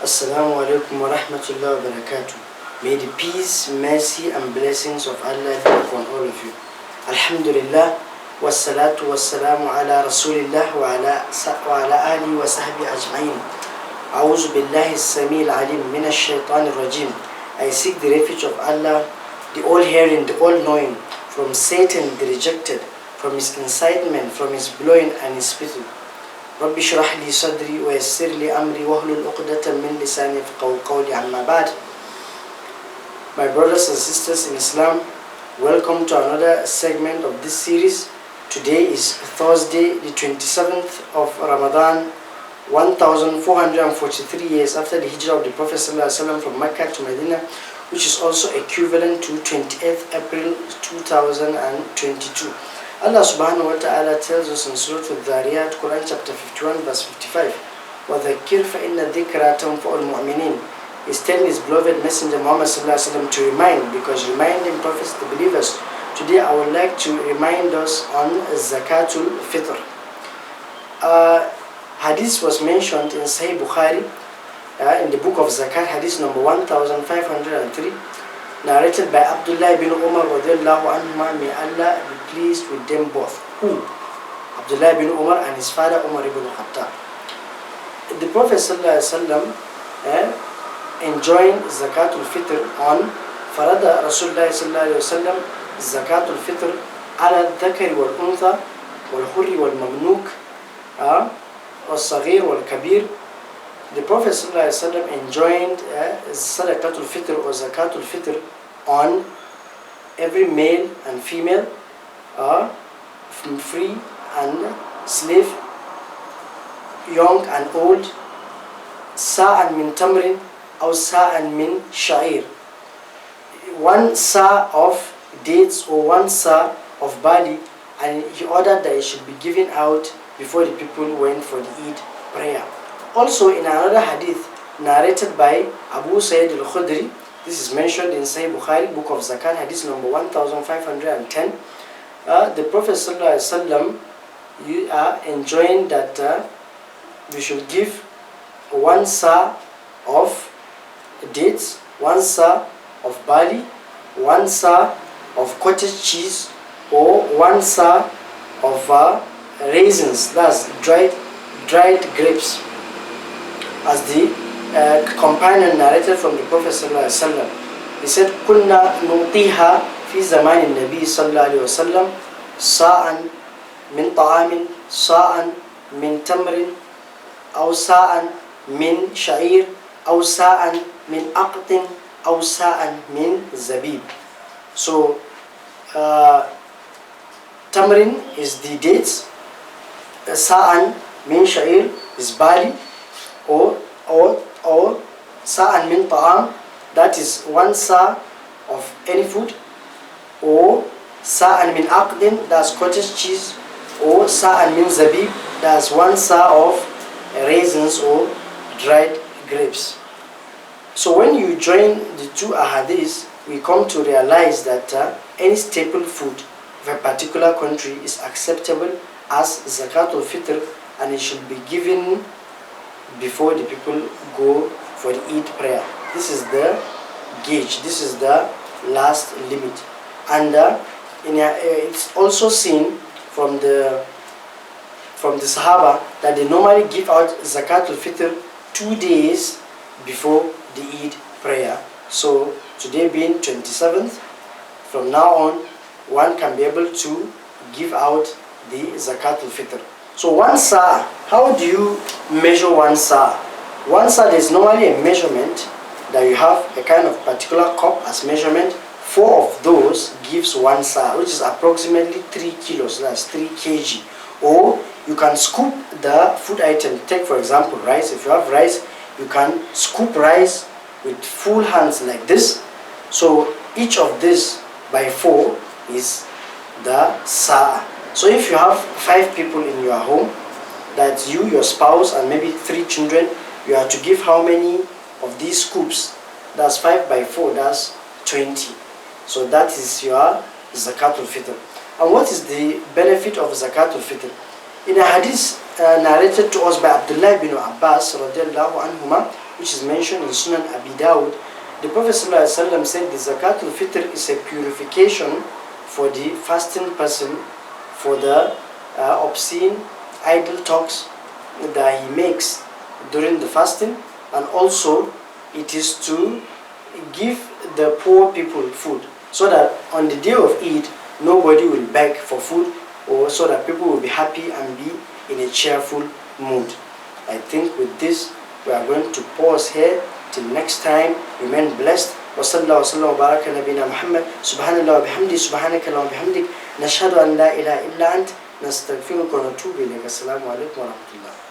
Assalamu alaikum wa rahmatullahi wa barakatuh. May the peace, mercy and blessings of Allah be upon all of you. Alhamdulillah, wassalatu wassalamu ala rasulillah wa ala alihi wa sahbihi ajma'in. A'udhu billahi as-sami'il alim minash shaitanir rajim. I seek the refuge of Allah, the all-hearing, the all-knowing, from Satan the rejected, from his incitement, from his blowing and his spittle. رب اشرح لي صدري ويسر لي أمري واحلل عقدة من لساني يفقهوا قولي أما بعد. My brothers and sisters in Islam, welcome to another segment of this series. Today is Thursday, the 27th of Ramadan, 1443 years after the hijrah of the Prophet ﷺ from Mecca to Medina, which is also equivalent to 28th April 2022. Allah subhanahu wa ta'ala tells us in Surah Al-Dhariyat, Quran chapter 51 verse 55, وَذَكِّرْ فَإِنَّ الذِّكْرَى تَنْفَعُ الْمُؤْمِنِينَ. He's telling his beloved messenger Muhammad sallallahu alaihi wasallam to remind, because reminding profits the believers. Today I would like to remind us on Zakatul Fitr. Hadith was mentioned in Sahih Bukhari, in the book of Zakat, hadith number 1503, narrated by Abdullah bin Umar radiallahu anhuma, may Allah be pleased with them both. Who? Abdullah bin Umar and his father Umar ibn Khattab. The Prophet sallallahu alaihi wasallam enjoined Zakatul Fitr on Farada Rasulullah sallallahu alaihi wasallam Zakatul Fitr ala al-dhakari wal-untha wal-hurri wal-mamnuk wal-saghir wal-kabir. The Prophet ﷺ enjoined Sadaqatul Fitr or Zakatul Fitr on every male and female, from free and slave, young and old, sa'an min tamrin or sa'an min sha'ir. One sa of dates or one sa of barley, and he ordered that it should be given out before the people went for the Eid prayer. Also in another hadith narrated by Abu Sayyid al-Khudri, this is mentioned in Sahih Bukhari, book of Zakat, hadith number 1510, the Prophet ﷺ enjoined that we should give one sa of dates, one sa of barley, one sa of cottage cheese, or one sa of raisins, that's dried grapes, as the companion narrated from the Prophet ﷺ. He said, "Kunna nutiha fi zaman al-Nabi sallallahu alaihi wasallam sa'an min ta'amin, sa'an min tamrin, aw sa'an min sha'ir, aw sa'an min aqtin, aw sa'an min zabib." So, tamrin is the dates, sa'an min sha'ir is barley, or sa'an min ta'am, that is one sa of any food, or sa'an min aqdin, that's cottage cheese, or sa'an min zabib, that's one sa of raisins or dried grapes. So when you join the two ahadiths, we come to realize that any staple food of a particular country is acceptable as Zakatul Fitr, and it should be given before the people go for the Eid prayer. This is the gauge, this is the last limit. And it's also seen from the Sahaba that they normally give out Zakatul Fitr 2 days before the Eid prayer. So today being 27th, from now on one can be able to give out the Zakatul Fitr. So one sa, how do you measure one sa? One sa, there's normally a measurement that you have a kind of particular cup as measurement. 4 of those gives one sa, which is approximately 3 kilos, that's 3 kg. Or you can scoop the food item. Take for example rice. If you have rice, you can scoop rice with full hands like this. So each of this by 4 is the sa. So if you have 5 people in your home, that's you, your spouse, and maybe 3 children, you have to give how many of these scoops? That's 5 by 4, that's 20. So that is your Zakatul Fitr. And what is the benefit of Zakatul Fitr? In a hadith narrated to us by Abdullah bin Abbas radiallahu anhuma, which is mentioned in Sunan Abi Dawud, the Prophet ﷺ said the Zakatul Fitr is a purification for the fasting person for the obscene idle talks that he makes during the fasting, and also it is to give the poor people food, so that on the day of Eid nobody will beg for food, or so that people will be happy and be in a cheerful mood. I think with this we are going to pause here till next time. Remain blessed. وصلى الله وسلم وبارك على نبينا محمد سبحان الله وبحمده سبحانك اللهم وبحمدك نشهد أن لا إله إلا أنت نستغفرك ونتوب إليك. السلام عليكم ورحمة الله.